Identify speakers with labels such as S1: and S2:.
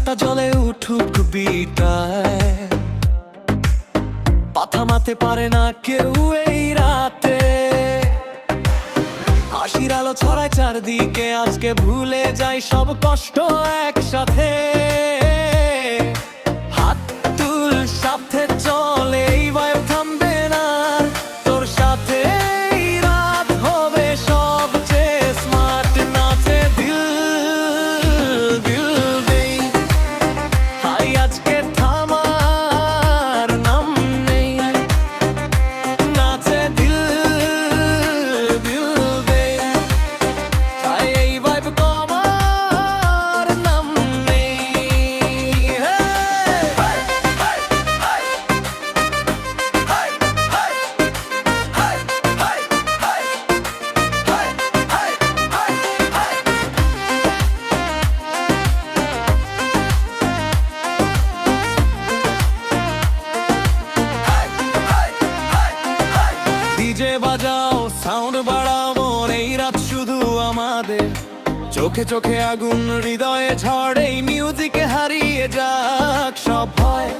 S1: কাটা জলে উঠুক বিটায়, পাথা মাতে পারে না কেউ এই রাতে। হাসির আলো ছড়ায় চারদিকে, আজকে ভুলে যাই সব কষ্ট একসাথে। হাত তুল, সাথে চলে, এই ভাইব থামবে না। তোর সাথে এই রাত হবে সবচেয়ে স্মার্ট। নাচে দিল দিল দেই, হাই আজকে থামার নাম নেই। নাচে দিল দিল দেই, হাই এই ভাইব কমার নাম নেই। ডিজে বাজাও, সাউন্ড বাড়াও, মন এই রাত শুধু আমাদের। চোখে চোখে আগুন, হৃদয়ে ঝড়, এই মিউজিকে হারিয়ে যাক সব ভয়।